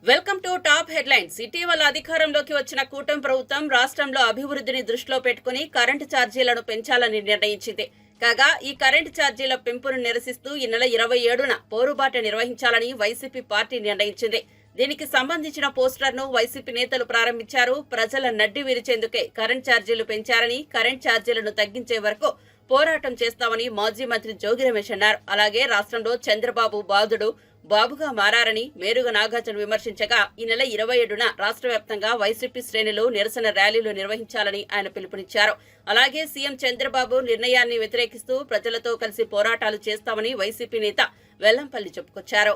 Welcome to top headlines. ఇటీవల అధికారంలోకి వచ్చిన కూటమి ప్రభుత్వం రాష్ట్రంలో అభివృద్ధిని దృష్టిలో పెట్టుకుని కరెంటు ఛార్జీలను పెంచాలని నిర్ణయించింది. కాగా ఈ కరెంటు ఛార్జీల పెంపును నిరసిస్తూ ఈ నెల 27న పోరుబాట నిర్వహించాలని వైసీపీ పార్టీ నిర్ణయించింది. దీనికి సంబంధించిన పోస్టర్ను వైసీపీ నేతలు ప్రారంభించారు. ప్రజల నడ్డి విరిచేందుకే కరెంట్ ఛార్జీలు పెంచారని, కరెంట్ ఛార్జీలను తగ్గించే వరకు పోరాటం చేస్తామని మాజీ మంత్రి జోగి రమేష్ అన్నారు. అలాగే రాష్ట్రంలో చంద్రబాబు బాధుడు బాబుగా మారారని మేరుగా నాగార్జున విమర్శించగా ఈ నెల 27న రాష్ట్ర వ్యాప్తంగా వైసీపీ శ్రేణులు నిరసన ర్యాలీలు నిర్వహించాలని ఆయన పిలుపునిచ్చారు. అలాగే సీఎం చంద్రబాబు నిర్ణయాన్ని వ్యతిరేకిస్తూ ప్రజలతో కలిసి పోరాటాలు చేస్తామని వైసీపీ నేత వెల్లంపల్లి చెప్పుకొచ్చారు.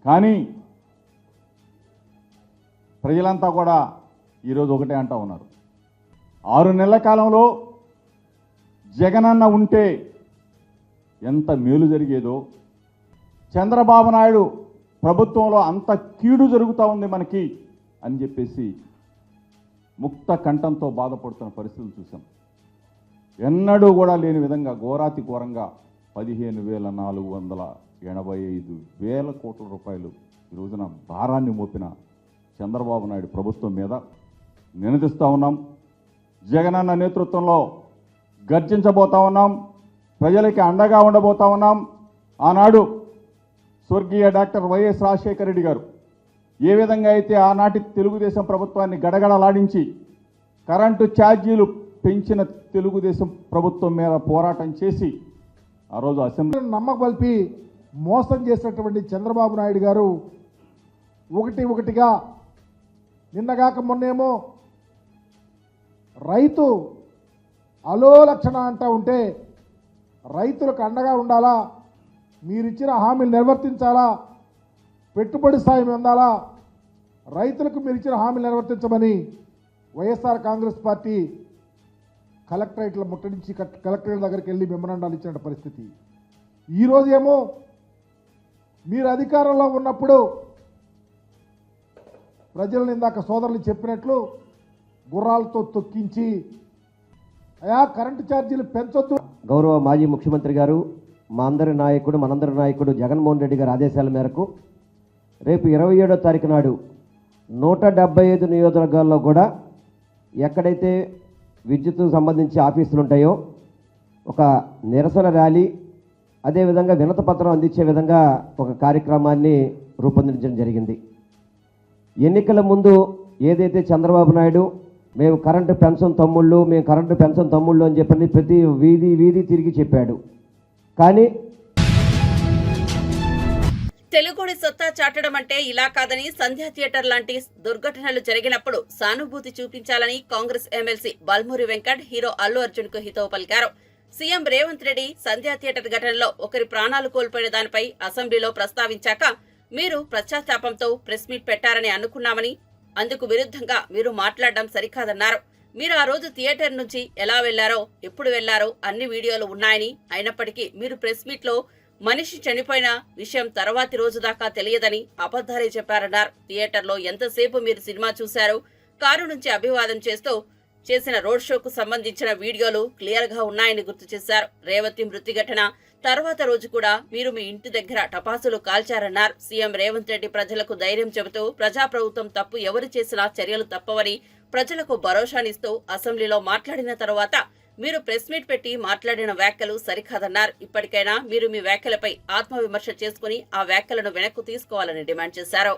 కానీ ప్రజలంతా కూడా ఈరోజు ఒకటే అంటా ఉన్నారు. 6 నెలల కాలంలో జగనన్న ఉంటే ఎంత మేలు జరిగేదో, చంద్రబాబు నాయుడు ప్రభుత్వంలో అంత కీడు జరుగుతూ ఉంది మనకి అని చెప్పేసి ముక్త కంఠంతో బాధపడుతున్న పరిస్థితులు చూసాం. ఎన్నడూ కూడా లేని విధంగా ఘోరాతి ఘోరంగా 15,485 కోట్ల రూపాయలు ఈ రోజున భారాన్ని మోపిన చంద్రబాబు నాయుడు ప్రభుత్వం మీద నినదిస్తూ ఉన్నాం. జగనన్న నేతృత్వంలో గర్జించబోతా ఉన్నాం. ప్రజలకి అండగా ఉండబోతా ఉన్నాం. ఆనాడు స్వర్గీయ డాక్టర్ వైఎస్ రాజశేఖర రెడ్డి గారు ఏ విధంగా అయితే ఆనాటి తెలుగుదేశం ప్రభుత్వాన్ని గడగడలాడించి కరెంటు ఛార్జీలు పెంచిన తెలుగుదేశం ప్రభుత్వం మీద పోరాటం చేసి ఆ రోజు అసెంబ్లీ నమ్మకల్పి మోసం చేసినటువంటి చంద్రబాబు నాయుడు గారు ఒకటిగా నిన్నగాక మొన్నేమో రైతు అలోలక్షణ అంటూ ఉంటే రైతులకు అండగా ఉండాలా, మీరిచ్చిన హామీలు నిర్వర్తించాలా, పెట్టుబడి సాయం అందాలా, రైతులకు మీరు ఇచ్చిన హామీలు నిర్వర్తించమని వైఎస్ఆర్ కాంగ్రెస్ పార్టీ కలెక్టరేట్ల ముట్టడించి కలెక్టరేట్ దగ్గరికి వెళ్ళి మెమరాండాలు ఇచ్చిన పరిస్థితి. ఈరోజు ఏమో మీరు అధికారంలో ఉన్నప్పుడు ప్రజలను ఇందాక సోదరులు చెప్పినట్లు గుర్రాలతో తొక్కించి అయా కరెంటు ఛార్జీలు పెంచొద్దు. గౌరవ మాజీ ముఖ్యమంత్రి గారు, మనందరి నాయకుడు జగన్మోహన్ రెడ్డి గారి ఆదేశాల మేరకు రేపు 27వ తారీఖు నాడు 175 నియోజకవర్గాల్లో కూడా ఎక్కడైతే విద్యుత్కు సంబంధించి ఆఫీసులు ఉంటాయో ఒక నిరసన ర్యాలీ, అదేవిధంగా వినతిపత్రం అందించే విధంగా ఒక కార్యక్రమాన్ని రూపొందించడం జరిగింది. ఎన్నికల ముందు ఏదైతే చంద్రబాబు నాయుడు మేము కరెంటు పెన్షన్ తమ్ముళ్ళు అని చెప్పని ప్రతి వీధి తిరిగి చెప్పాడు. కానీ తెలుగుడి సత్తా చాటడం అంటే ఇలా కాదని, సంధ్యా థియేటర్ లాంటి దుర్ఘటనలు జరిగినప్పుడు సానుభూతి చూపించాలని కాంగ్రెస్ ఎమ్మెల్సీ బల్మూరి వెంకట్ హీరో అల్లు అర్జున్ కు హితవు పలికారు. సీఎం రేవంత్ రెడ్డి సంధ్యా థియేటర్ ఘటనలో ఒకరి ప్రాణాలు కోల్పోయిన దానిపై అసెంబ్లీలో ప్రస్తావించాక మీరు పశ్చాత్తాపంతో ప్రెస్ మీట్ పెట్టారని అనుకున్నామని, అందుకు విరుద్ధంగా మీరు మాట్లాడడం సరికాదన్నారు. మీరు ఆ రోజు థియేటర్ నుంచి ఎలా వెళ్లారో, ఎప్పుడు వెళ్లారో అన్ని వీడియోలు ఉన్నాయని, అయినప్పటికీ మీరు ప్రెస్ మీట్ లో మనిషి చనిపోయిన విషయం తర్వాతి రోజు దాకా తెలియదని అబద్ధాలే చెప్పారన్నారు. థియేటర్లో ఎంతసేపు మీరు సినిమా చూశారు, కారు నుంచి అభివాదం చేస్తూ చేసిన రోడ్ షోకు సంబంధించిన వీడియోలు క్లియర్ గా ఉన్నాయని గుర్తు చేశారు. రేవతి మృతి ఘటన తర్వాత రోజు కూడా మీరు మీ ఇంటి దగ్గర టపాసులు కాల్చారన్నారు. సీఎం రేవంత్ రెడ్డి ప్రజలకు ధైర్యం చెబుతూ ప్రజాప్రభుత్వం తప్పు ఎవరు చేసినా చర్యలు తప్పవని ప్రజలకు భరోసానిస్తూ అసెంబ్లీలో మాట్లాడిన తర్వాత మీరు ప్రెస్ మీట్ పెట్టి మాట్లాడిన వ్యాఖ్యలు సరికాదన్నారు. ఇప్పటికైనా మీరు మీ వ్యాఖ్యలపై ఆత్మవిమర్శ చేసుకుని ఆ వ్యాఖ్యలను వెనక్కు తీసుకోవాలని డిమాండ్ చేశారు.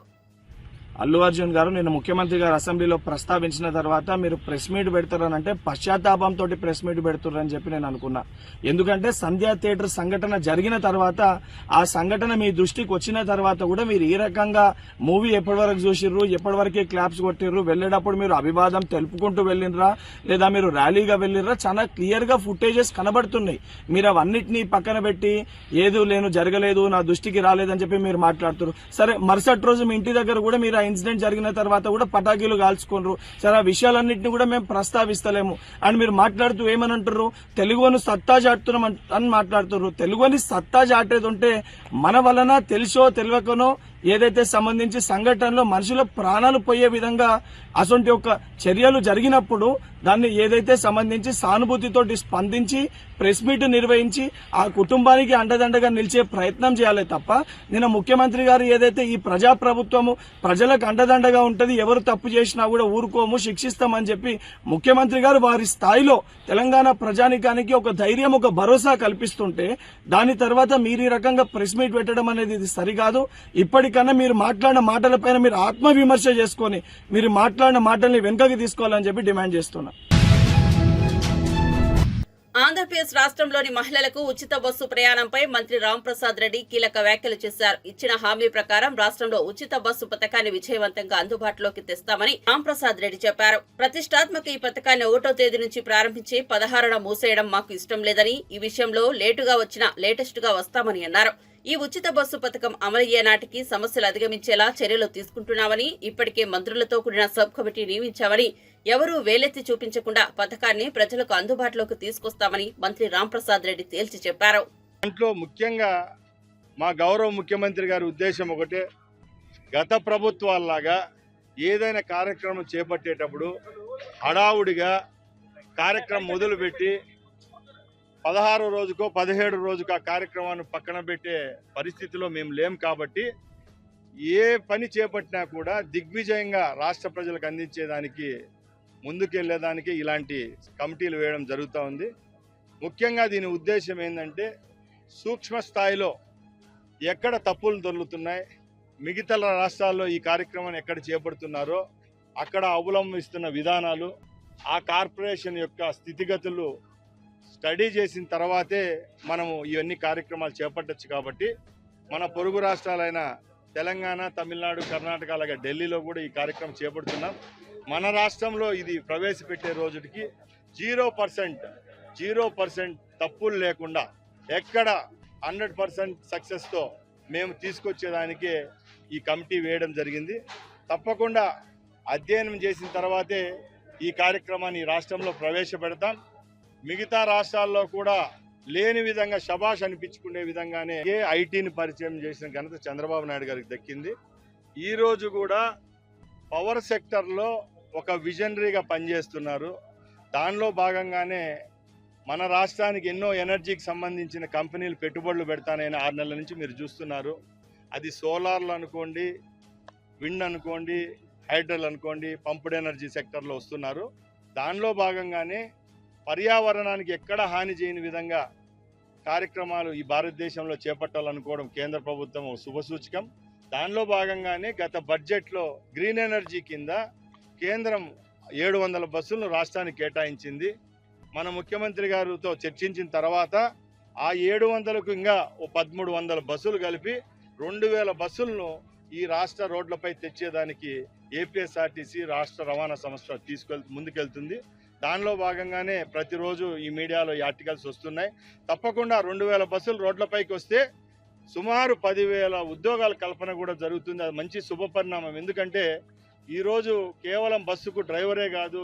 అల్లు అర్జున్ గారు నిన్న ముఖ్యమంత్రి గారు అసెంబ్లీలో ప్రస్తావించిన తర్వాత మీరు ప్రెస్ మీట్ పెడతారనంటే పశ్చాత్తాపంతో ప్రెస్ మీట్ పెడుతున్నారని చెప్పి నేను అనుకున్నా. ఎందుకంటే సంధ్యా థియేటర్ సంఘటన జరిగిన తర్వాత, ఆ సంఘటన మీ దృష్టికి వచ్చిన తర్వాత కూడా మీరు ఈ రకంగా మూవీ ఎప్పటివరకు చూసిర్రు, ఎప్పటివరకే క్లాప్స్ కొట్టిర్రు, వెళ్లేటప్పుడు మీరు అభివాదం తెలుపుకుంటూ వెళ్ళినరా లేదా మీరు ర్యాలీగా వెళ్ళినరా, చాలా క్లియర్ గా ఫుటేజెస్ కనబడుతున్నాయి. మీరు అవన్నిటినీ పక్కన పెట్టి ఏదో జరగలేదు, నా దృష్టికి రాలేదని చెప్పి మీరు మాట్లాడుతున్నారు. సరే, మరుసటి రోజు మీ ఇంటి దగ్గర కూడా మీరు ఇన్సిడెంట్ జరిగిన తర్వాత కూడా పటాకీలు కాల్చుకున్నారు. సరే, ఆ విషయాలన్నింటినీ కూడా మేము ప్రస్తావిస్తలేము అని మీరు మాట్లాడుతూ ఏమని అంటారు, తెలుగుని సత్తా చాటుతున్నాం అని మాట్లాడుతున్నారు. తెలుగుని సత్తా చాటేది ఉంటే మన వలన తెలుసో తెలియకనో ఏదైతే సంబంధించి సంఘటనలో మనుషుల ప్రాణాలు పోయే విధంగా అసొంటి ఒక చర్యలు జరిగినప్పుడు దాన్ని ఏదైతే సంబంధించి సానుభూతితోటి స్పందించి ప్రెస్ మీట్ నిర్వహించి ఆ కుటుంబానికి అండదండగా నిలిచే ప్రయత్నం చేయాలి తప్ప నిన్న ముఖ్యమంత్రి గారు ఏదైతే ఈ ప్రజాప్రభుత్వము ప్రజలకు అండదండగా ఉంటది, ఎవరు తప్పు చేసినా కూడా ఊరుకోము, శిక్షిస్తామని చెప్పి ముఖ్యమంత్రి గారు వారి స్థాయిలో తెలంగాణ ప్రజానికానికి ఒక ధైర్యం, ఒక భరోసా కల్పిస్తుంటే దాని తర్వాత మీరు ఈ రకంగా ప్రెస్ మీట్ పెట్టడం అనేది ఇది సరికాదు. ఇప్పటికన్నా మీరు మాట్లాడిన మాటలపైన మీరు ఆత్మవిమర్శ చేసుకొని మీరు మాట్లాడిన మాటల్ని వెనుకకి తీసుకోవాలని చెప్పి డిమాండ్ చేస్తున్నా. ఆంధ్రప్రదేశ్ రాష్ట్రంలోని మహిళలకు ఉచిత బస్సు ప్రయాణంపై మంత్రి రాంప్రసాద్ రెడ్డి కీలక వ్యాఖ్యలు చేశారు. ఇచ్చిన హామీ ప్రకారం రాష్ట్రంలో ఉచిత బస్సు పథకాన్ని విజయవంతంగా అందుబాటులోకి తెస్తామని రాంప్రసాద్ రెడ్డి చెప్పారు. ప్రతిష్టాత్మక ఈ పథకాన్ని 1వ తేదీ నుంచి ప్రారంభించి 16న మూసేయడం మాకు ఇష్టం లేదని, ఈ విషయంలో లేటుగా వచ్చినా లేటెస్ట్ గా వస్తామని అన్నారు. ఈ ఉచిత బస్సు పథకం అమలయ్యే నాటికి సమస్యలు అధిగమించేలా చర్యలు తీసుకుంటున్నామని, ఇప్పటికే మంత్రులతో కూడిన సబ్ కమిటీ నియమించామని, ఎవరూ వేలెత్తి చూపించకుండా పథకాన్ని ప్రజలకు అందుబాటులోకి తీసుకొస్తామని మంత్రి రాంప్రసాద్ రెడ్డి తేల్చి చెప్పారు. దాంట్లో ముఖ్యంగా మా గౌరవ ముఖ్యమంత్రి గారి ఉద్దేశం ఒకటే, గత ప్రభుత్వాల్లాగా ఏదైనా కార్యక్రమం చేపట్టేటప్పుడు హడావుడిగా కార్యక్రమం మొదలుపెట్టి 16వ రోజుకో 17వ రోజుకో ఆ కార్యక్రమాన్ని పక్కన పెట్టే పరిస్థితిలో మేము లేం. కాబట్టి ఏ పని చేపట్టినా కూడా దిగ్విజయంగా రాష్ట్ర ప్రజలకు అందించేదానికి ముందుకెళ్లేదానికి ఇలాంటి కమిటీలు వేయడం జరుగుతూ ఉంది. ముఖ్యంగా దీని ఉద్దేశం ఏంటంటే, సూక్ష్మ స్థాయిలో ఎక్కడ తప్పులు దొరుకుతున్నాయి, మిగతా రాష్ట్రాల్లో ఈ కార్యక్రమాన్ని ఎక్కడ చేపడుతున్నారో అక్కడ అవలంబిస్తున్న విధానాలు, ఆ కార్పొరేషన్ యొక్క స్థితిగతులు స్టడీ చేసిన తర్వాతే మనము ఇవన్నీ కార్యక్రమాలు చేపట్టచ్చు. కాబట్టి మన పొరుగు రాష్ట్రాలైన తెలంగాణ, తమిళనాడు, కర్ణాటక అలాగే ఢిల్లీలో కూడా ఈ కార్యక్రమం చేపడుతున్నాం. మన రాష్ట్రంలో ఇది ప్రవేశపెట్టే రోజుకి 0% తప్పులు లేకుండా ఎక్కడ 100% సక్సెస్తో మేము తీసుకొచ్చేదానికే ఈ కమిటీ వేయడం జరిగింది. తప్పకుండా అధ్యయనం చేసిన తర్వాతే ఈ కార్యక్రమాన్ని రాష్ట్రంలో ప్రవేశపెడతాం. మిగతా రాష్ట్రాల్లో కూడా లేని విధంగా శభాష్ అనిపించుకునే విధంగానే ఐటీని పరిచయం చేసిన ఘనత చంద్రబాబు నాయుడు గారికి దక్కింది. ఈరోజు కూడా పవర్ సెక్టర్లో ఒక విజనరీగా పనిచేస్తున్నారు. దానిలో భాగంగానే మన రాష్ట్రానికి ఎన్నో ఎనర్జీకి సంబంధించిన కంపెనీలు పెట్టుబడులు పెడతానని 6 నెలల నుంచి మీరు చూస్తున్నారు. అది సోలార్లు అనుకోండి, విండ్ అనుకోండి, హైడ్రల్ అనుకోండి, పంప్డ్ ఎనర్జీ సెక్టర్లో వస్తున్నారు. దానిలో భాగంగానే పర్యావరణానికి ఎక్కడ హాని చేయని విధంగా కార్యక్రమాలు ఈ భారతదేశంలో చేపట్టాలనుకోవడం కేంద్ర ప్రభుత్వం శుభసూచకం. దానిలో భాగంగానే గత బడ్జెట్లో గ్రీన్ ఎనర్జీ కింద కేంద్రం 700 బస్సులను రాష్ట్రానికి కేటాయించింది. మన ముఖ్యమంత్రి గారితో చర్చించిన తర్వాత ఆ 700కు ఇంకా 1300 బస్సులు కలిపి 2000 బస్సులను ఈ రాష్ట్ర రోడ్లపై తెచ్చేదానికి ఏపీఎస్ఆర్టీసీ రాష్ట్ర రవాణా సంస్థ ముందుకెళ్తుంది. దానిలో భాగంగానే ప్రతిరోజు ఈ మీడియాలో ఈ ఆర్టికల్స్ వస్తున్నాయి. తప్పకుండా 2000 బస్సులు రోడ్లపైకి వస్తే సుమారు 10,000 ఉద్యోగాల కల్పన కూడా జరుగుతుంది. అది మంచి శుభపరిణామం. ఎందుకంటే ఈరోజు కేవలం బస్సుకు డ్రైవరే కాదు.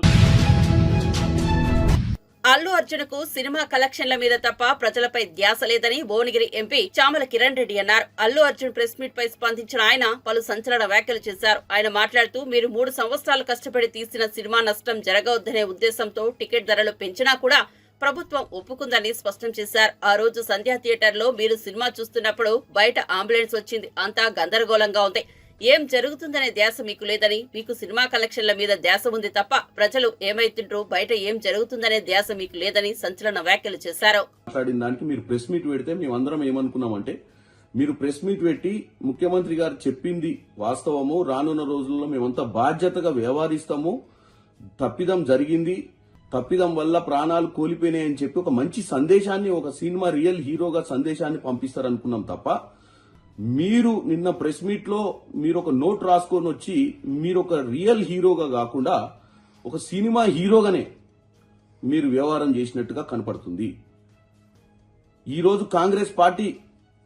అల్లు అర్జున్కు సినిమా కలెక్షన్ల మీద తప్ప ప్రజలపై ధ్యాస లేదని భువనగిరి ఎంపీ చామల కిరణ్ రెడ్డి అన్నారు. అల్లు అర్జున్ ప్రెస్ మీట్ పై స్పందించిన ఆయన పలు సంచలన వ్యాఖ్యలు చేశారు. ఆయన మాట్లాడుతూ, మీరు 3 సంవత్సరాలు కష్టపడి తీసిన సినిమా నష్టం జరగవద్దనే ఉద్దేశంతో టికెట్ ధరలు పెంచినా కూడా ప్రభుత్వం ఒప్పుకుందని స్పష్టం చేశారు. ఆ రోజు సంధ్యా థియేటర్లో మీరు సినిమా చూస్తున్నప్పుడు బయట అంబులెన్స్ వచ్చింది. అంతా గందరగోళంగా ఉంది. ఏం జరుగుతుందనే ధ్యాస మీకు లేదని, మీకు సినిమా కలెక్షన్ల మీద ధ్యాస ఉంది తప్ప ప్రజలు ఏమైతుండ్రో బయట ఏం జరుగుతుందనే ధ్యాస మీకు లేదని సంచలన వ్యాఖ్యలు చేశారు. మాట్లాడిన దానికి మీరు ప్రెస్ మీట్ పెడితే మేమందరం ఏమనుకున్నామంటే, మీరు ప్రెస్ మీట్ పెట్టి ముఖ్యమంత్రి గారు చెప్పింది వాస్తవము, రానున్న రోజుల్లో మేమంతా బాధ్యతగా వ్యవహరిస్తాము, తప్పిదం జరిగింది, తప్పిదం వల్ల ప్రాణాలు కోల్పోయినాయని చెప్పి ఒక మంచి సందేశాన్ని, ఒక సినిమా రియల్ హీరోగా సందేశాన్ని పంపిస్తారనుకున్నాం తప్ప, మీరు నిన్న ప్రెస్ మీట్ లో మీరు ఒక నోట్ రాసుకొని వచ్చి మీరు ఒక రియల్ హీరోగా కాకుండా ఒక సినిమా హీరోగానే మీరు వ్యవహారం చేసినట్టుగా కనపడుతుంది. ఈరోజు కాంగ్రెస్ పార్టీ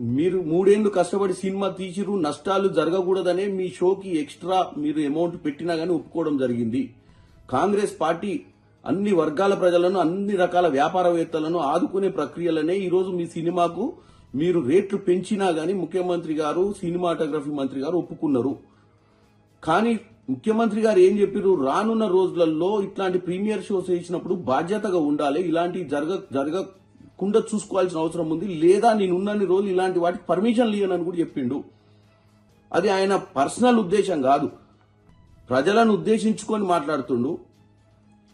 మీరు 3 ఏళ్లు కష్టపడి సినిమా తీసిరు, నష్టాలు జరగకూడదనే మీ షోకి ఎక్స్ట్రా మీరు అమౌంట్ పెట్టినా గానీ ఒప్పుకోవడం జరిగింది. కాంగ్రెస్ పార్టీ అన్ని వర్గాల ప్రజలను, అన్ని రకాల వ్యాపారవేత్తలను ఆదుకునే ప్రక్రియలనే ఈరోజు మీ సినిమాకు మీరు రేట్లు పెంచినా గానీ ముఖ్యమంత్రి గారు, సినిమాటోగ్రఫీ మంత్రి గారు ఒప్పుకున్నారు. కానీ ముఖ్యమంత్రి గారు ఏం చెప్పారు, రానున్న రోజులలో ఇట్లాంటి ప్రీమియర్ షోస్ వేసినప్పుడు బాధ్యతగా ఉండాలి, ఇలాంటి జరగకుండా చూసుకోవాల్సిన అవసరం ఉంది, లేదా నేను ఉన్నన్ని రోజులు ఇలాంటి వాటికి పర్మిషన్ ఇవ్వనని కూడా చెప్పిండు. అది ఆయన పర్సనల్ ఉద్దేశం కాదు, ప్రజలను ఉద్దేశించుకొని మాట్లాడుతుండు.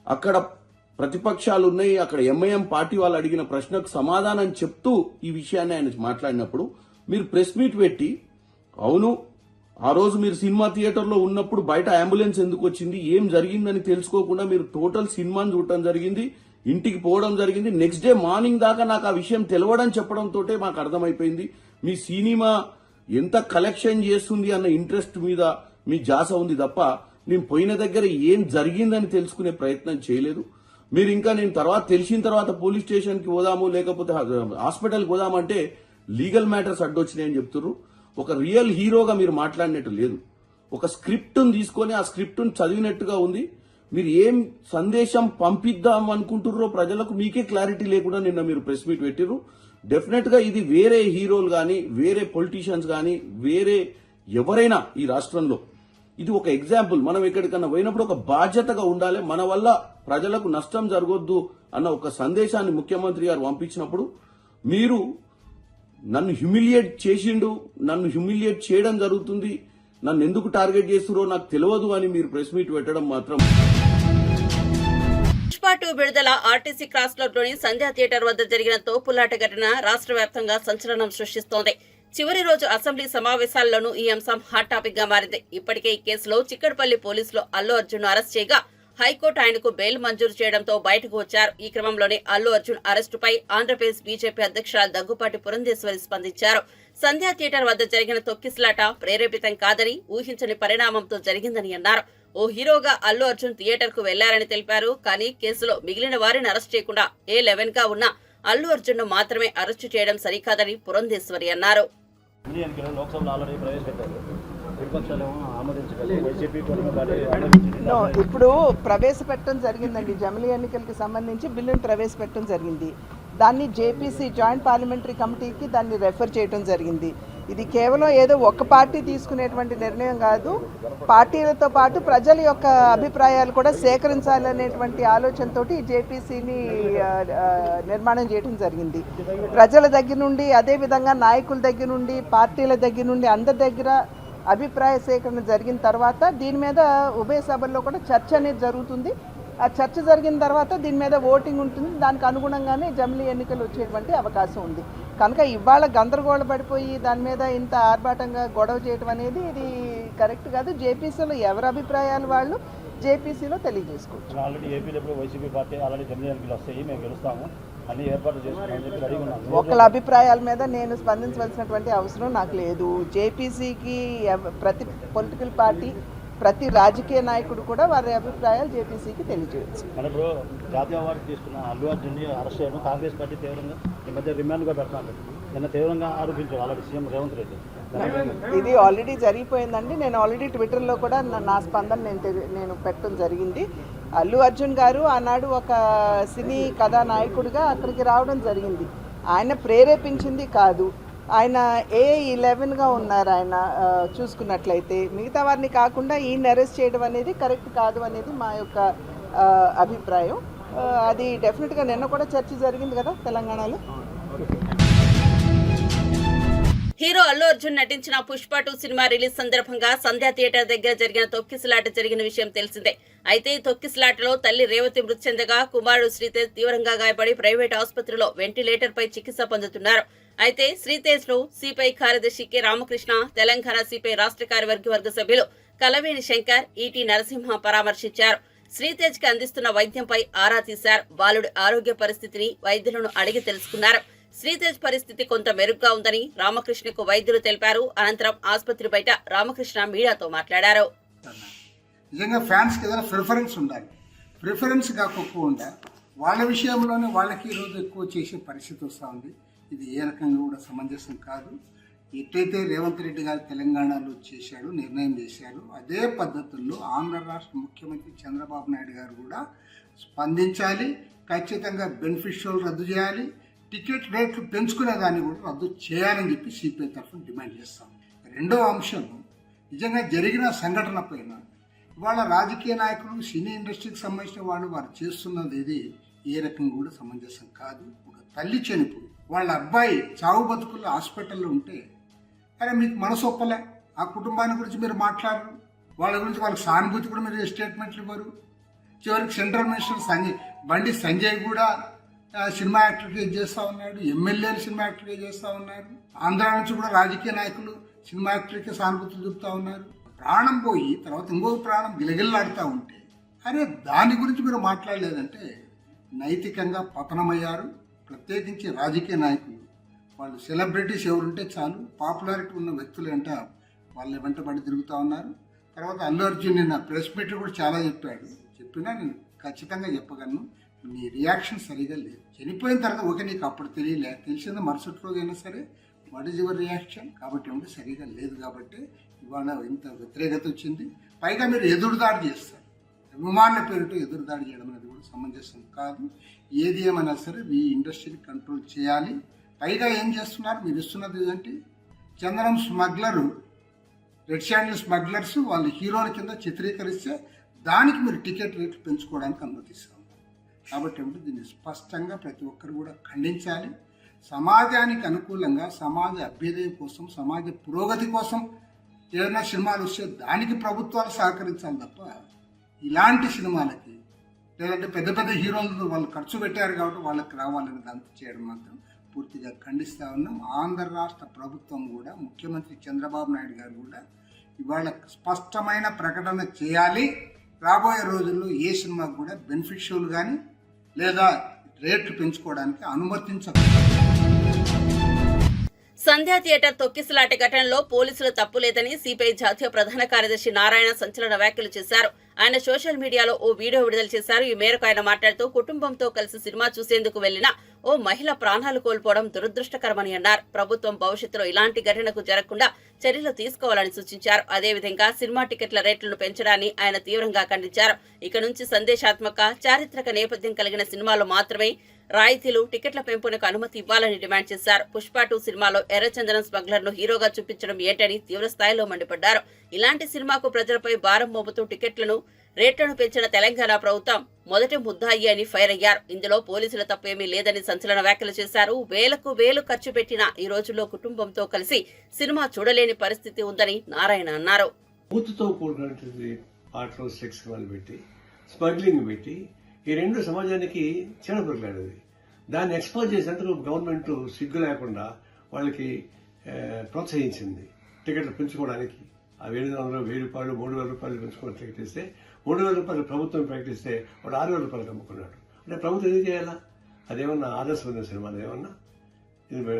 అక్కడ ప్రతిపక్షాలు ఉన్నాయి, అక్కడ ఎంఐఎం పార్టీ వాళ్ళు అడిగిన ప్రశ్నకు సమాధానం చెప్తూ ఈ విషయాన్ని ఆయన మాట్లాడినప్పుడు మీరు ప్రెస్ మీట్ పెట్టి, అవును ఆ రోజు మీరు సినిమా థియేటర్లో ఉన్నప్పుడు బయట అంబులెన్స్ ఎందుకు వచ్చింది, ఏం జరిగిందని తెలుసుకోకుండా మీరు టోటల్ సినిమాని చూడటం జరిగింది, ఇంటికి పోవడం జరిగింది, నెక్స్ట్ డే మార్నింగ్ దాకా నాకు ఆ విషయం తెలవడం చెప్పడంతో మాకు అర్థమైపోయింది మీ సినిమా ఎంత కలెక్షన్ చేస్తుంది అన్న ఇంట్రెస్ట్ మీద మీ జాస ఉంది తప్ప నేను పోయిన దగ్గర ఏం జరిగిందని తెలుసుకునే ప్రయత్నం చేయలేదు. మీరు ఇంకా నేను తెలిసిన తర్వాత పోలీస్ స్టేషన్కి పోదాము లేకపోతే హాస్పిటల్కి పోదామంటే లీగల్ మ్యాటర్స్ అడ్డొచ్చినాయని చెప్తున్నారు. ఒక రియల్ హీరోగా మీరు మాట్లాడినట్టు లేదు. ఒక స్క్రిప్ట్ను తీసుకొని ఆ స్క్రిప్ట్ను చదివినట్టుగా ఉంది. మీరు ఏం సందేశం పంపిద్దాం అనుకుంటున్నారో ప్రజలకు మీకే క్లారిటీ లేకుండా నిన్న మీరు ప్రెస్ మీట్ పెట్టిర్రు. డెఫినెట్ గా ఇది వేరే హీరోలు కానీ వేరే పొలిటీషియన్స్ కానీ వేరే ఎవరైనా ఈ రాష్ట్రంలో ఇది ఒక ఎగ్జాంపుల్. మనం ఎక్కడికన్నా పోయినప్పుడు ఒక బాధ్యతగా ఉండాలి, మన వల్ల ప్రజలకు నష్టం జరగొద్దు అన్న ఒక సందేశాన్ని ముఖ్యమంత్రి గారు పంపించినప్పుడు మీరు నన్ను హ్యూమిలియేట్ చేసిండు, నన్ను హ్యూమిలియేట్ చేయడం జరుగుతుంది, నన్ను ఎందుకు టార్గెట్ చేస్తురో నాకు తెలియదు అని మీరు ప్రెస్ మీట్ పెట్టడం మాత్రం. పుష్ప 2 విడుదల ఆర్టీసీ క్రాస్ రోడ్ లోని సంధ్యా థియేటర్ వద్ద జరిగిన తోపులాట ఘటన రాష్ట్ర వ్యాప్తంగా సంచలనం సృష్టిస్తోంది. చివరి రోజు అసెంబ్లీ సమావేశాల్లోనూ ఈ అంశం హాట్ టాపిక్ గా మారింది. ఇప్పటికే ఈ కేసులో చిక్కడపల్లి పోలీసులు అల్లు అర్జున్ అరెస్ట్ చేయగా హైకోర్టు ఆయనకు బెయిల్ మంజూరు చేయడంతో బయటకు వచ్చారు. ఈ క్రమంలోనే అల్లు అర్జున్ అరెస్టుపై ఆంధ్రప్రదేశ్ బీజేపీ అధ్యక్షురాలు దగ్గుపాటి పురంధేశ్వరి స్పందించారు. సంధ్యా థియేటర్ వద్ద జరిగిన తొక్కిసలాట ప్రేరేపితం కాదని, ఊహించని పరిణామంతో జరిగిందని అన్నారు. ఓ హీరోగా అల్లు అర్జున్ థియేటర్ కు వెళ్లారని తెలిపారు. కానీ కేసులో మిగిలిన వారిని అరెస్ట్ చేయకుండా A11 గా ఉన్న అల్లు అర్జున్ ను మాత్రమే అరెస్టు చేయడం సరికాదని పురంధేశ్వరి అన్నారు. ఇప్పుడు ప్రవేశపెట్టడం జరిగిందండి, జమిలీ ఎన్నికలకు సంబంధించి బిల్లును ప్రవేశపెట్టడం జరిగింది. దాన్ని జేపీసీ జాయింట్ పార్లమెంటరీ కమిటీకి దాన్ని రెఫర్ చేయడం జరిగింది. ఇది కేవలం ఏదో ఒక పార్టీ తీసుకునేటువంటి నిర్ణయం కాదు, పార్టీలతో పాటు ప్రజల యొక్క అభిప్రాయాలు కూడా సేకరించాలనేటువంటి ఆలోచనతో ఈ జేపీసీని నిర్మాణం చేయడం జరిగింది. ప్రజల దగ్గర నుండి, అదేవిధంగా నాయకుల దగ్గర నుండి, పార్టీల దగ్గర నుండి అందరి దగ్గర అభిప్రాయ సేకరణ జరిగిన తర్వాత దీని మీద ఉభయ సభల్లో కూడా చర్చ అనేది జరుగుతుంది. ఆ చర్చ జరిగిన తర్వాత దీని మీద ఓటింగ్ ఉంటుంది. దానికి అనుగుణంగానే జమిలీ ఎన్నికలు వచ్చేటువంటి అవకాశం ఉంది. కనుక ఇవాళ గందరగోళ పడిపోయి దాని మీద ఇంత ఆర్భాటంగా గొడవ చేయడం అనేది ఇది కరెక్ట్ కాదు. జేపీసీలో ఎవరి అభిప్రాయాలు వాళ్ళు జేపీసీలో తెలియజేసుకోవచ్చు. ఆల్రెడీ ఏపీలో వైసీపీ పార్టీ ఆల్రెడీ జమిలీ ఎన్నికలు వస్తాయి, మేము గెలుస్తాము అన్ని ఏర్పాట్లు చేసుకున్నాం. ఒకళ్ళ అభిప్రాయాల మీద నేను స్పందించవలసినటువంటి అవసరం నాకు లేదు. జేపీసీకి ప్రతి పొలిటికల్ పార్టీ, ప్రతి రాజకీయ నాయకుడు కూడా వారి అభిప్రాయాలు జేపీసీకి తెలియజేయచ్చు. ఇప్పుడు జాతీయ అవార్డు తీసుకున్న అల్లు అర్జున్ అరెస్ట్ చేయడం కాంగ్రెస్ పార్టీ తీవ్రంగా ఈ మధ్య రిమాండ్గా పెడతాను, నిన్న తీవ్రంగా ఆరోపించారు ఆల్రెడీ సీఎం రేవంత్ రెడ్డి. ఇది ఆల్రెడీ జరిగిపోయిందండి. నేను ఆల్రెడీ ట్విట్టర్లో కూడా నా స్పందన నేను పెట్టడం జరిగింది. అల్లు అర్జున్ గారు ఆనాడు ఒక సినీ కథానాయకుడిగా అక్కడికి రావడం జరిగింది. ఆయన ప్రేరేపించింది కాదు. ఆయన A11గా ఉన్నారు. ఆయన చూసుకున్నట్లయితే మిగతా వారిని కాకుండా ఈయన అరెస్ట్ చేయడం అనేది కరెక్ట్ కాదు అనేది మా యొక్క అభిప్రాయం. అది డెఫినెట్గా నిన్న కూడా చర్చ జరిగింది కదా తెలంగాణలో. హీరో అల్లు అర్జున్ నటించిన పుష్ప 2 సినిమా రిలీజ్ సందర్భంగా సంధ్యా థియేటర్ దగ్గర జరిగిన తొక్కిసలాట జరిగిన విషయం తెలిసిందే. అయితే ఈ తొక్కిసలాటలో తల్లి రేవతి మృతి చెందగా కుమారుడు శ్రీతేజ్ తీవ్రంగా గాయపడి ప్రైవేట్ ఆసుపత్రిలో వెంటిలేటర్ పై చికిత్స పొందుతున్నారు. అయితే శ్రీతేజ్ ను సిపిఐ కార్యదర్శి కె రామకృష్ణ, తెలంగాణ సిపిఐ రాష్ట్ర కార్యవర్గ సభ్యులు కలవేణి శంకర్, ఈటీ నరసింహ పరామర్శించారు. శ్రీతేజ్ కి అందిస్తున్న వైద్యంపై ఆరా తీశారు. బాలుడి ఆరోగ్య పరిస్థితిని వైద్యులను అడిగి తెలుసుకున్నారు. శ్రీతేజ్ పరిస్థితి కొంత మెరుగ్గా ఉందని రామకృష్ణకు వైద్యులు తెలిపారు. అనంతరం ఆసుపత్రి బయట రామకృష్ణ మీడియాతో మాట్లాడారు. నిజంగా ఫ్యాన్స్కి ఏదైనా ప్రిఫరెన్స్ ఉండాలి. ప్రిఫరెన్స్ కాకుండా వాళ్ళ విషయంలోనే వాళ్ళకి ఈరోజు ఎక్కువ చేసే పరిస్థితి వస్తూ ఉంది. ఇది ఏ రకంగా కూడా సమంజసం కాదు. ఎట్లయితే రేవంత్ రెడ్డి గారు తెలంగాణలో చేశాడు, నిర్ణయం చేశాడు, అదే పద్ధతుల్లో ఆంధ్ర రాష్ట్ర ముఖ్యమంత్రి చంద్రబాబు నాయుడు గారు కూడా స్పందించాలి. ఖచ్చితంగా బెనిఫిషియల్ రద్దు చేయాలి, టికెట్ రేట్లు పెంచుకునే దాన్ని కూడా రద్దు చేయాలని చెప్పి సిపిఐ తరఫున డిమాండ్ చేస్తాం. రెండవ అంశం, నిజంగా జరిగిన సంఘటన పైన వాళ్ళ రాజకీయ నాయకులు సినీ ఇండస్ట్రీకి సంబంధించిన వాళ్ళు వారు చేస్తున్నది ఇది ఏ రకంగా కూడా సమంజసం కాదు. ఒక తల్లి చనిపోయి వాళ్ళ అబ్బాయి చావు బతుకుల్లో హాస్పిటల్లో ఉంటే అరే మీకు మనసు ఒప్పలే, ఆ కుటుంబాన్ని గురించి మీరు మాట్లాడరు, వాళ్ళ గురించి వాళ్ళకి సానుభూతి కూడా మీరు స్టేట్మెంట్లు ఇవ్వరు. చివరికి సెంట్రల్ మినిస్టర్ బండి సంజయ్ కూడా సినిమా యాక్టర్గా చేస్తూ ఉన్నాడు, ఎమ్మెల్యేలు సినిమా యాక్టర్గా చేస్తూ ఉన్నారు, ఆంధ్ర నుంచి కూడా రాజకీయ నాయకులు సినిమా యాక్టర్కి సానుభూతులు చూపుతూ ఉన్నారు. ప్రాణం పోయి తర్వాత ఇంకొక ప్రాణం గిలగిల్లాడుతూ ఉంటే అరే దాని గురించి మీరు మాట్లాడలేదంటే నైతికంగా పతనమయ్యారు. ప్రత్యేకించి రాజకీయ నాయకులు, వాళ్ళు సెలబ్రిటీస్ ఎవరుంటే చాలు, పాపులారిటీ ఉన్న వ్యక్తులు అంట వాళ్ళ వెంటబడి తిరుగుతూ ఉన్నారు. తర్వాత అల్లు అర్జున్ నిన్న ప్రెస్ మీట్ కూడా చాలా చెప్పినా నేను ఖచ్చితంగా చెప్పగలను, నీ రియాక్షన్ సరిగా లేదు. చనిపోయిన తర్వాత ఓకే నీకు అప్పుడు తెలిసింది మరుసటి రోజు అయినా సరే వాట్ ఈజ్ యువర్ రియాక్షన్? కాబట్టి ఏమంటే సరిగా లేదు, కాబట్టి ఇవాళ ఇంత వ్యతిరేకత వచ్చింది. పైగా మీరు ఎదురుదాడి చేస్తారు, అభిమానుల పేరుతో ఎదురుదాడి చేయడం అనేది కూడా సమంజసం కాదు. ఏది ఏమైనా సరే ఈ ఇండస్ట్రీని కంట్రోల్ చేయాలి. పైగా ఏం చేస్తున్నారు మీరు ఇస్తున్నది ఏంటి? చందనం స్మగ్లరు, రెడ్ శాండిల్ స్మగ్లర్స్ వాళ్ళు హీరోల కింద చిత్రీకరిస్తే దానికి మీరు టికెట్ రేట్లు పెంచుకోవడానికి అనుమతిస్తాం. కాబట్టి ఏమిటి దీన్ని స్పష్టంగా ప్రతి ఒక్కరు కూడా ఖండించాలి. సమాజానికి అనుకూలంగా, సమాజ అభ్యుదయం కోసం, సమాజ పురోగతి కోసం ఏదైనా సినిమాలు వస్తే దానికి ప్రభుత్వాలు సహకరించాలి తప్ప ఇలాంటి సినిమాలకి లేదంటే పెద్ద పెద్ద హీరోలు వాళ్ళు ఖర్చు పెట్టారు కాబట్టి వాళ్ళకి రావాలని దాంతో చేయడం మాత్రం పూర్తిగా ఖండిస్తూ ఉన్నాం. ఆంధ్ర రాష్ట్ర ప్రభుత్వం కూడా, ముఖ్యమంత్రి చంద్రబాబు నాయుడు గారు కూడా ఇవాళ స్పష్టమైన ప్రకటన చేయాలి. రాబోయే రోజుల్లో ఏ సినిమాకు కూడా బెనిఫిట్ షోలు కానీ లేదా రేట్లు పెంచుకోవడానికి అనుమతించకూడదు. సంధ్యా థియేటర్ తొక్కిసలాట ఘటనలో పోలీసులు తప్పు లేదని సిపిఐ జాతీయ ప్రధాన కార్యదర్శి నారాయణ సంచలన వ్యాఖ్యలు చేశారు. ఆయన సోషల్ మీడియాలో ఓ వీడియో విడుదల చేశారు. ఈ మేరకు ఆయన మాట్లాడుతూ కుటుంబంతో కలిసి సినిమా చూసేందుకు వెళ్లిన ఓ మహిళ ప్రాణాలు కోల్పోవడం దురదృష్టకరమని అన్నారు. ప్రభుత్వం భవిష్యత్తులో ఇలాంటి ఘటనకు జరగకుండా చర్యలు తీసుకోవాలని సూచించారు. అదేవిధంగా సినిమా టికెట్ల రేట్లను పెంచడాన్ని ఆయన తీవ్రంగా ఖండించారు. ఇక నుంచి సందేశాత్మక, చారిత్రక నేపథ్యం కలిగిన సినిమాలు మాత్రమే రాయితీలు, టికెట్ల పెంపునకు అనుమతి ఇవ్వాలని డిమాండ్ చేశారు. పుష్ప 2 సినిమాలో ఎర్రచందనం స్మగ్లర్ ను హీరోగా చూపించడం ఏంటని తీవ్ర స్థాయిలో మండిపడ్డారు. ఇలాంటి సినిమాకు ప్రజలపై భారం మోపుతూ టికెట్లను, రేట్లను పెంచిన తెలంగాణ ప్రభుత్వం మొదటి ముద్దాయి అని ఫైర్ అయ్యారు. ఇందులో పోలీసుల తప్పేమీ లేదని సంచలన వ్యాఖ్యలు చేశారు. వేలకు వేలు ఖర్చు పెట్టిన ఈ రోజుల్లో కుటుంబంతో కలిసి సినిమా చూడలేని పరిస్థితి ఉందని నారాయణ అన్నారు. మూతుతో కూడినటువంటి పాటలు, సెక్స్ పెట్టి, స్మగ్లింగ్ పెట్టి ఈ రెండు సమాజానికి చీడపురుగులాడేది. దాన్ని ఎక్స్పోజ్ చేసేందుకు గవర్నమెంట్ సిగ్గు లేకుండా వాళ్ళకి ప్రోత్సహించింది టికెట్లు పెంచుకోవడానికి. ఆ 700, 1000 రూపాయలు, 3000 రూపాయలు పెంచుకొని టికెట్ ఇస్తే 3000 రూపాయలు ప్రభుత్వం ప్రకటిస్తే వాడు 6000 రూపాయలు అమ్ముకున్నాడు. అంటే ప్రభుత్వం ఏం చేయాలా? అదేమన్నా ఆదర్శమైన సినిమా, అదేమన్నా ఇది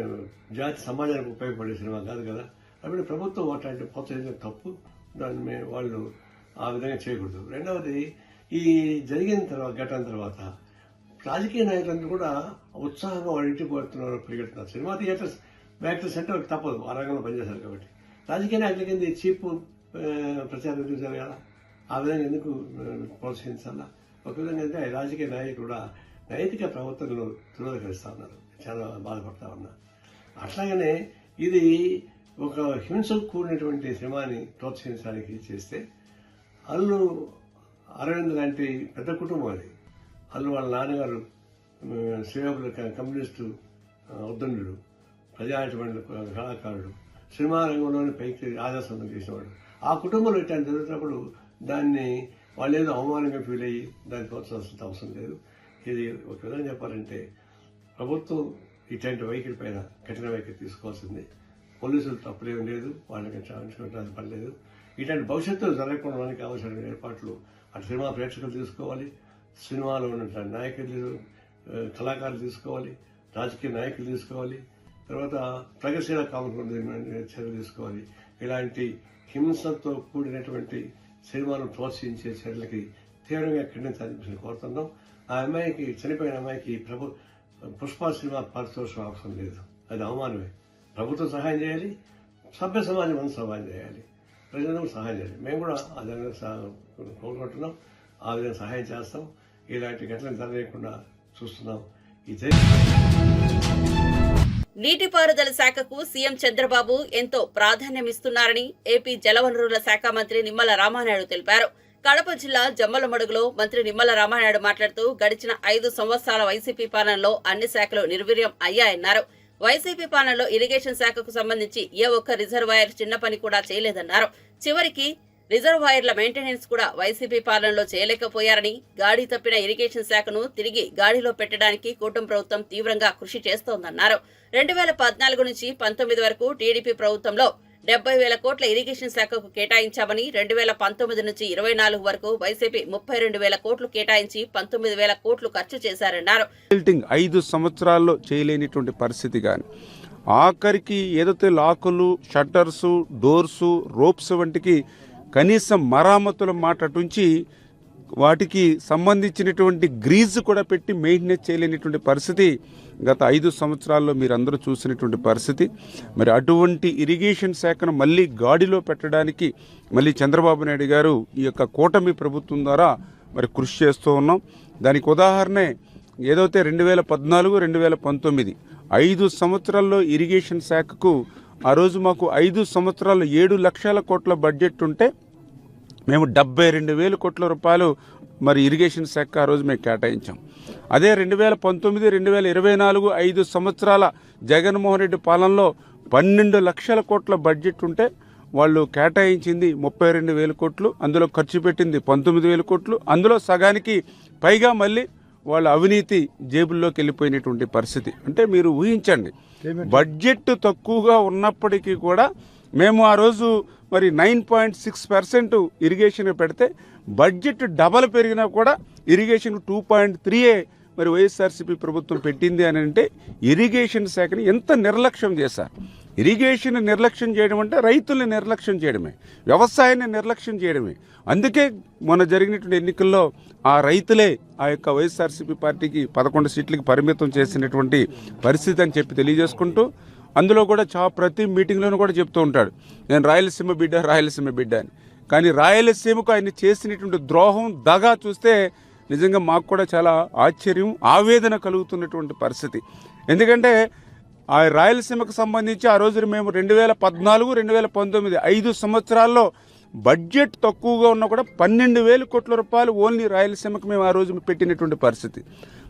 జాతి సమాజానికి ఉపయోగపడే సినిమా కాదు కదా. కాబట్టి ప్రభుత్వం అట్లాంటి ప్రోత్సహించడం తప్పు. దాన్ని వాళ్ళు ఆ విధంగా చేయకూడదు. రెండవది, ఈ జరిగిన తర్వాత ఘటన తర్వాత రాజకీయ నాయకులందరూ కూడా ఉత్సాహంగా వాళ్ళ ఇంటికి పోతున్నారు, పరిగెడుతున్నారు. సినిమా థియేటర్స్ యాక్టర్స్ అంటే వాళ్ళకి తప్పదు, ఆ రంగంలో పనిచేశారు కాబట్టి. రాజకీయ నాయకుల కింద చీప్ ప్రచారం ఎందుకు జరగాల? ఆ విధంగా ఎందుకు ప్రోత్సహించాలా? ఒక విధంగా అంటే రాజకీయ నాయకులు కూడా నైతిక ప్రవర్తనలు తిరోధకరిస్తా ఉన్నారు. చాలా బాధపడతా ఉన్నారు. అట్లాగనే ఇది ఒక హింసకు కూడినటువంటి సినిమాని ప్రోత్సహించడానికి చేస్తే అల్లు అరవింద్ లాంటి పెద్ద కుటుంబం అది. అల్లు వాళ్ళ నాన్నగారు శ్రీకాకుళ కమ్యూనిస్టు ఉద్దండుడు, ప్రజాటువంటి కళాకారుడు, సినిమా రంగంలోని పైకి ఆదర్శం చేసేవాడు. ఆ కుటుంబంలో ఇట్లాంటి జరుగుతున్నప్పుడు దాన్ని వాళ్ళు ఏదో అవమానంగా ఫీల్ అయ్యి దాన్ని ప్రోత్సహించాల్సిన అవసరం లేదు. ఇది ఒక విధంగా చెప్పాలంటే ప్రభుత్వం ఇట్లాంటి వైఖరి పైన కఠిన వైఖరి తీసుకోవాల్సింది. పోలీసులు తప్పులేం లేదు, వాళ్ళకి క్షమించుకోవడానికి పర్లేదు. ఇట్లాంటి భవిష్యత్తులో జరగకపోవడానికి కావాల్సిన ఏర్పాట్లు అటు సినిమా ప్రేక్షకులు తీసుకోవాలి, సినిమాలో ఉన్న నాయకులు, కళాకారులు తీసుకోవాలి, రాజకీయ నాయకులు తీసుకోవాలి, తర్వాత ప్రగతిశీల కామకులు చర్యలు తీసుకోవాలి. ఇలాంటి హింసతో కూడినటువంటి సినిమాను ప్రోత్సహించే చర్యలకి తీవ్రంగా ఖండించాలని కోరుతున్నాం. ఆ అమ్మాయికి, చనిపోయిన అమ్మాయికి పుష్ప సినిమా పారితోషికం అవసరం లేదు, అది అవమానమే. ప్రభుత్వం సహాయం చేయాలి, సభ్య సమాజం అంతా సహాయం చేయాలి, ప్రజలకు సహాయం చేయాలి. మేము కూడా ఆ విధంగా కోరుకుంటున్నాం, ఆ విధంగా సహాయం చేస్తాం. ఇలాంటి ఘటనలు జరగకుండా చూస్తున్నాం. నీటిపారుదల శాఖకు సీఎం చంద్రబాబు ఎంతో ప్రాధాన్యమిస్తున్నారని ఏపీ జలవనరుల శాఖ మంత్రి నిమ్మల రామానాయుడు తెలిపారు. కడప జిల్లా జమ్మలమడుగులో మంత్రి నిమ్మల రామానాయుడు మాట్లాడుతూ గడిచిన 5 సంవత్సరాల వైసీపీ పాలనలో అన్ని శాఖలు నిర్వీర్యం అయ్యాయన్నారు. వైసీపీ పాలనలో ఇరిగేషన్ శాఖకు సంబంధించి ఏ ఒక్క రిజర్వాయర్ చిన్న పని కూడా చేయలేదన్నారు. చివరికి రిజర్వాయర్ల మెయింటెనెన్స్ కూడా వైసీపీ పాలనలో చేయలేకపోయారని, గాడి తప్పిన ఇరిగేషన్ శాఖను తిరిగి గాడిలో పెట్టడానికి కూటమి ప్రభుత్వం తీవ్రంగా కృషి చేస్తోందన్నారు. 2014 నుంచి 19 వరకు టీడీపీ ప్రభుత్వంలో 70,000 కోట్ల ఇరిగేషన్ శాఖకు కేటాయించామని, 2019 నుంచి 24 వరకు వైసీపీ 32,000 కోట్లు కేటాయించి 19,000 కోట్లు ఖర్చు చేశారన్నారు. 5 సంవత్సరాల్లో చేయలేనిటువంటి పరిస్థితి కానీ, ఆఖరికి ఏదైతే లాకులు, షట్టర్సు, డోర్సు, రోప్స్ వంటికి కనీసం మరామతుల మాట నుంచి వాటికి సంబంధించినటువంటి గ్రీజ్ కూడా పెట్టి మెయింటెనెన్స్ చేయలేనిటువంటి పరిస్థితి గత 5 సంవత్సరాల్లో మీరందరూ చూసినటువంటి పరిస్థితి. మరి అటువంటి ఇరిగేషన్ శాఖను మళ్ళీ గాడిలో పెట్టడానికి మళ్ళీ చంద్రబాబు నాయుడు గారు ఈ యొక్క కూటమి ప్రభుత్వం ద్వారా మరి కృషి చేస్తూ ఉన్నాం. దానికి ఉదాహరణే ఏదైతే 2014, 2019 5 సంవత్సరాల్లో ఇరిగేషన్ శాఖకు ఆ రోజు మాకు 5 సంవత్సరాల్లో 7 లక్షల కోట్ల బడ్జెట్ ఉంటే మేము 72,000 కోట్ల రూపాయలు మరి ఇరిగేషన్ శాఖ ఆ రోజు మేము కేటాయించాం. అదే 2019, 2024 5 సంవత్సరాల జగన్మోహన్ రెడ్డి పాలనలో 12 లక్షల కోట్ల బడ్జెట్ ఉంటే వాళ్ళు కేటాయించింది 32,000 కోట్లు, అందులో ఖర్చు పెట్టింది 19,000 కోట్లు, అందులో సగానికి పైగా మళ్ళీ వాళ్ళ అవినీతి జేబుల్లోకి వెళ్ళిపోయినటువంటి పరిస్థితి. అంటే మీరు ఊహించండి, బడ్జెట్ తక్కువగా ఉన్నప్పటికీ కూడా మేము ఆ రోజు మరి 9.6% ఇరిగేషన్ పెడితే బడ్జెట్ డబల్ పెరిగినా కూడా ఇరిగేషన్ 2.3 మరి వైఎస్ఆర్సీపీ ప్రభుత్వం పెట్టింది అని అంటే ఇరిగేషన్ శాఖని ఎంత నిర్లక్ష్యం చేశారు. ఇరిగేషన్ నిర్లక్ష్యం చేయడం అంటే రైతుల్ని నిర్లక్ష్యం చేయడమే, వ్యవసాయాన్ని నిర్లక్ష్యం చేయడమే. అందుకే మొన్న జరిగినటువంటి ఎన్నికల్లో ఆ రైతులే ఆ యొక్క వైఎస్ఆర్సీపీ పార్టీకి 11 సీట్లకి పరిమితం చేసినటువంటి పరిస్థితి అని చెప్పి తెలియజేసుకుంటూ, అందులో కూడా ప్రతి మీటింగ్లోనూ కూడా చెప్తూ ఉంటాడు, నేను రాయలసీమ బిడ్డ అని. కానీ రాయలసీమకు ఆయన చేసినటువంటి ద్రోహం, దగా చూస్తే నిజంగా మాకు కూడా చాలా ఆశ్చర్యం, ఆవేదన కలుగుతున్నటువంటి పరిస్థితి. ఎందుకంటే ఆ రాయలసీమకు సంబంధించి ఆ రోజు మేము 2014, 2019 5 సంవత్సరాల్లో బడ్జెట్ తక్కువగా ఉన్నా కూడా 12,000 కోట్ల రూపాయలు ఓన్లీ రాయలసీమకు మేము ఆ రోజు పెట్టినటువంటి పరిస్థితి.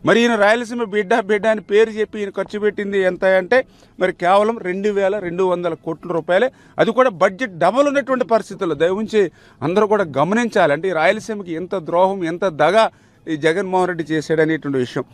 మరి ఈయన రాయలసీమ బిడ్డ అని పేరు చెప్పి ఈయన ఖర్చు పెట్టింది ఎంత అంటే మరి కేవలం 2,200 కోట్ల రూపాయలే. అది కూడా బడ్జెట్ డబల్ ఉన్నటువంటి పరిస్థితుల్లో దయవుంచి అందరూ కూడా గమనించాలి. అంటే ఈ రాయలసీమకి ఎంత ద్రోహం, ఎంత దగా ఈ జగన్మోహన్ రెడ్డి చేశాడనేటువంటి విషయం.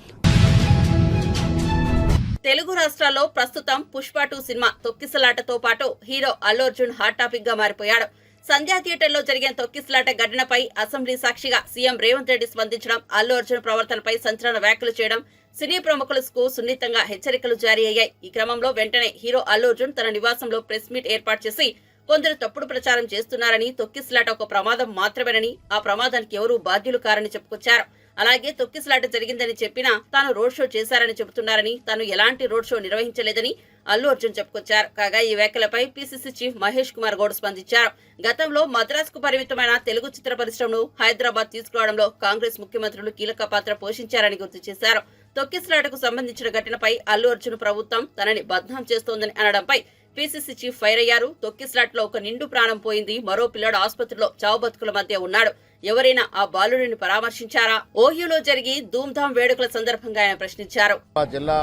తెలుగు రాష్ట్రాల్లో ప్రస్తుతం పుష్ప 2 సినిమా తొక్కిసలాటతో పాటు hero Allu Arjun hot topic గా మారిపోయాడు. సంధ్యా థియేటర్లో జరిగిన తొక్కిసలాట ఘటనపై అసెంబ్లీ సాక్షిగా సీఎం రేవంత్ రెడ్డి స్పందించడం, అల్లు అర్జున్ ప్రవర్తనపై సంచలన వ్యాఖ్యలు చేయడం, సినీ ప్రముఖులకు సున్నితంగా హెచ్చరికలు జారీ అయ్యాయి. ఈ క్రమంలో వెంటనే హీరో అల్లు అర్జున్ తన నివాసంలో ప్రెస్ మీట్ ఏర్పాటు చేసి కొందరు తప్పుడు ప్రచారం చేస్తున్నారని, తొక్కిసలాట ఒక ప్రమాదం మాత్రమేనని, ఆ ప్రమాదానికి ఎవరూ బాధ్యులు కారని చెప్పుకొచ్చారు. అలాగే తొక్కిసలాట జరిగిందని చెప్పినా తాను రోడ్ షో చేశారని చెబుతున్నారని, తాను ఎలాంటి రోడ్ షో నిర్వహించలేదని అల్లు అర్జున్ చెప్పుకొచ్చారు. కాగా ఈ వ్యాఖ్యలపై పీసీసీ చీఫ్ మహేష్ కుమార్ గౌడ్ స్పందించారు. గతంలో మద్రాసుకు పరిమితమైన తెలుగు చిత్ర పరిశ్రమను హైదరాబాద్ తీసుకురావడంలో కాంగ్రెస్ ముఖ్యమంత్రులు కీలక పాత్ర పోషించారని గుర్తు చేశారు. తొక్కిసలాటకు సంబంధించిన ఘటనపై అల్లు అర్జున్ ప్రభుత్వం తనని బద్నాం చేస్తోందని అనడంపై పీసీసీ చీఫ్ ఫైర్ అయ్యారు. తొక్కిసలాట్లో ఒక నిండు ప్రాణం పోయింది, మరో పిల్లాడు ఆసుపత్రిలో చావు బతుకుల మధ్య ఉన్నాడు. ఎవరైనా ఆ బాలుడిని పరామర్శించారా? ఓయూలో జరిగి ధూమ్ధామ్ వేడుకల సందర్భంగా ఆయన ప్రశ్నించారు. జిల్లా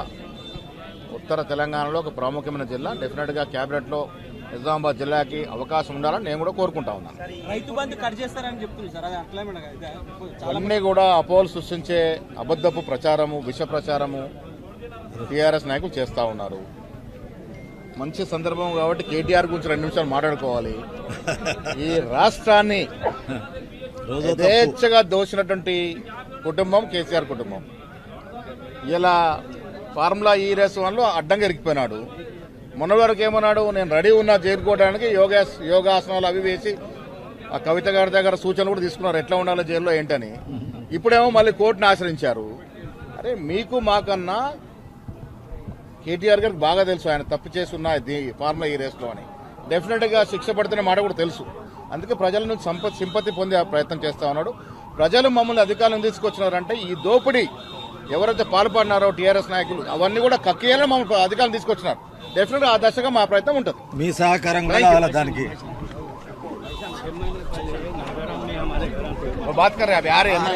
ఉత్తర తెలంగాణలో ఒక ప్రాముఖ్యమైన జిల్లా. డెఫినెట్ గా కేబినెట్ లో నిజామాబాద్ జిల్లాకి అవకాశం ఉండాలని నేను కూడా కోరుకుంటా ఉన్నాను. అన్నీ కూడా అపోహలు సృష్టించే అబద్ధపు ప్రచారము, విష ప్రచారము టీఆర్ఎస్ నాయకులు చేస్తా ఉన్నారు. మంచి సందర్భం కాబట్టి కేటీఆర్ గురించి 2 నిమిషాలు మాట్లాడుకోవాలి. ఈ రాష్ట్రాన్ని యథేచ్ఛగా దోచినటువంటి కుటుంబం కేసీఆర్ కుటుంబం. ఇలా ఫార్ములా ఈ రేస్ వన్లో అడ్డంగా ఇరికిపోయినాడు. మొన్న వరకు ఏమన్నాడు, నేను రెడీ ఉన్నా చేరుకోవడానికి యోగాసనాలు అవి వేసి ఆ కవిత గారి దగ్గర సూచనలు కూడా తీసుకున్నారు ఎట్లా ఉండాలో జైల్లో ఏంటని. ఇప్పుడేమో మళ్ళీ కోర్టుని ఆశ్రయించారు. అరే మీకు మాకన్నా కేటీఆర్ గారికి బాగా తెలుసు ఆయన తప్పు చేసి ఉన్న ఫార్ములా ఈ రేస్లో అని. డెఫినెట్గా శిక్ష పడుతున్న మాట కూడా తెలుసు. అందుకే ప్రజల నుంచి సింపతి పొందే ప్రయత్నం చేస్తా ఉన్నాడు. ప్రజలు మమ్మల్ని అధికారులను తీసుకొచ్చినారంటే ఈ దోపిడీ ఎవరైతే పాల్పడినారో టీఆర్ఎస్ నాయకులు అవన్నీ కూడా కక్కియాలని మమ్మల్ని అధికారులు తీసుకొచ్చినారు. డెఫినెట్గా ఆ దశగా మా ప్రయత్నం ఉంటుంది. మీ సహకారం దానికి वो बात कर रहे हैं, अभी आ रहे हैं।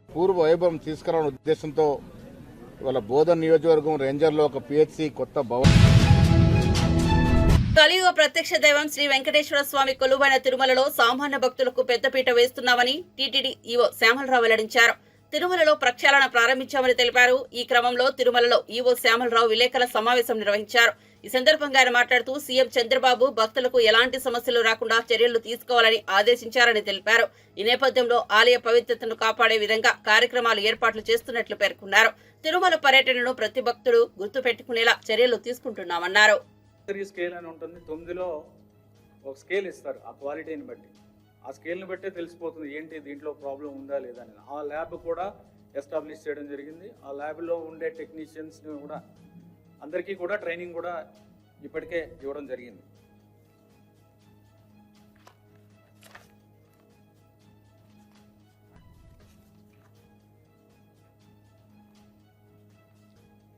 పూర్వ వైభవం తీసుకురావడం ఉద్దేశంతో ఇవాళ బోధన్ నియోజకవర్గం రేంజర్లో ఒక పిహెచ్సి కొత్త భవనం. కలియుగ ప్రత్యక్ష దైవం శ్రీ వెంకటేశ్వర స్వామి కొలువైన తిరుమలలో సామాన్య భక్తులకు పెద్దపీట వేస్తున్నామని టీటీడీ ఈవో శ్యామలరావు వెల్లడించారు. తిరుమలలో ప్రక్షాళన ప్రారంభించామని తెలిపారు. ఈ క్రమంలో తిరుమలలో ఈవో శ్యామలరావు విలేకరుల సమావేశం నిర్వహించారు. ఈ సందర్భంగా ఆయన మాట్లాడుతూ సీఎం చంద్రబాబు భక్తులకు ఎలాంటి సమస్యలు రాకుండా చర్యలు తీసుకోవాలని ఆదేశించారని తెలిపారు. ఈ నేపథ్యంలో ఆలయ పవిత్రతను కాపాడే విధంగా కార్యక్రమాలు ఏర్పాట్లు చేస్తున్నట్లు పేర్కొన్నారు. తిరుమల పర్యటనను ప్రతి భక్తుడు గుర్తుపెట్టుకునేలా చర్యలు తీసుకుంటున్నామన్నారు. స్కేల్ అని ఉంటుంది, 9లో ఒక స్కేల్ ఇస్తారు. ఆ క్వాలిటీని బట్టి, ఆ స్కేల్ని బట్టే తెలిసిపోతుంది ఏంటి దీంట్లో ప్రాబ్లం ఉందా లేదా అని. ఆ ల్యాబ్ కూడా ఎస్టాబ్లిష్ చేయడం జరిగింది. ఆ ల్యాబ్లో ఉండే టెక్నీషియన్స్ని కూడా అందరికీ కూడా ట్రైనింగ్ కూడా ఇప్పటికే ఇవ్వడం జరిగింది.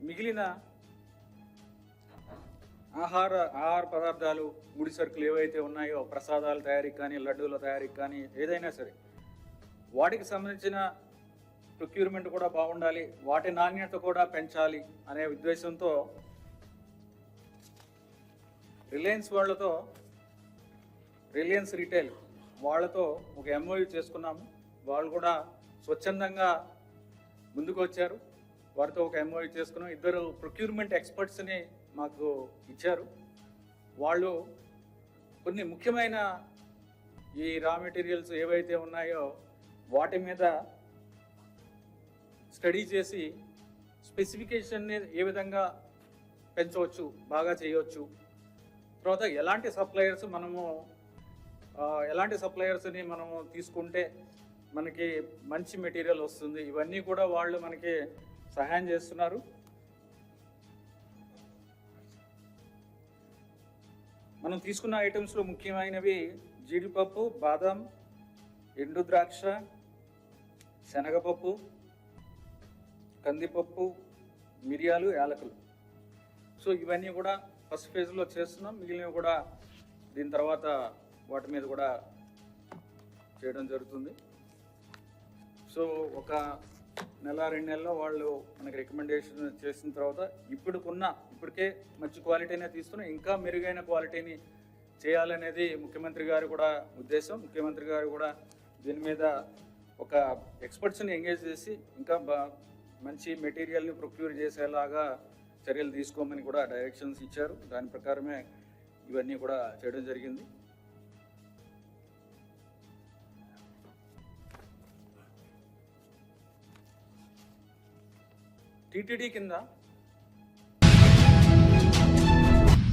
మిగిలిన ఆహార పదార్థాలు, ముడి సరుకులు ఏవైతే ఉన్నాయో, ప్రసాదాల తయారీకి కానీ, లడ్డూల తయారీకి కానీ, ఏదైనా సరే వాటికి సంబంధించిన ప్రొక్యూర్మెంట్ కూడా బాగుండాలి, వాటి నాణ్యత కూడా పెంచాలి అనే ఉద్దేశంతో రిలయన్స్ రీటైల్ వాళ్ళతో ఒక ఎంఓయూ చేసుకున్నాము. వాళ్ళు కూడా స్వచ్ఛందంగా ముందుకు వచ్చారు. వారితో ఒక ఎంఓయూ చేసుకున్నాం. 2 ప్రొక్యూర్మెంట్ ఎక్స్పర్ట్స్ని మాకు ఇచ్చారు. వాళ్ళు కొన్ని ముఖ్యమైన ఈ రా మెటీరియల్స్ ఏవైతే ఉన్నాయో వాటి మీద స్టడీ చేసి స్పెసిఫికేషన్ని ఏ విధంగా పెంచవచ్చు, బాగా చేయవచ్చు, తర్వాత ఎలాంటి సప్లయర్స్ని మనము తీసుకుంటే మనకి మంచి మెటీరియల్ వస్తుంది, ఇవన్నీ కూడా వాళ్ళు మనకి సహాయం చేస్తున్నారు. మనం తీసుకున్న ఐటమ్స్లో ముఖ్యమైనవి జీడిపప్పు, బాదం, ఎండు ద్రాక్ష, శనగపప్పు, కందిపప్పు, మిరియాలు, యాలకులు. సో ఇవన్నీ కూడా ఫస్ట్ ఫేజ్లో చేస్తున్నాం. మిగిలినవి కూడా దీని తర్వాత వాటి మీద కూడా చేయడం జరుగుతుంది. సో ఒక 1-2 నెలల్లో వాళ్ళు మనకి రికమెండేషన్ చేసిన తర్వాత ఇప్పటికే మంచి క్వాలిటీనే తీస్తున్నాం, ఇంకా మెరుగైన క్వాలిటీని చేయాలనేది ముఖ్యమంత్రి గారు కూడా ఉద్దేశం. ముఖ్యమంత్రి గారు కూడా దీని మీద ఒక ఎక్స్పర్ట్స్ని ఎంగేజ్ చేసి ఇంకా మంచి మెటీరియల్ని ప్రొక్యూర్ చేసేలాగా చర్యలు తీసుకోమని కూడా డైరెక్షన్స్ ఇచ్చారు. దాని ప్రకారమే ఇవన్నీ కూడా చేయడం జరిగింది. టీటీడీ కింద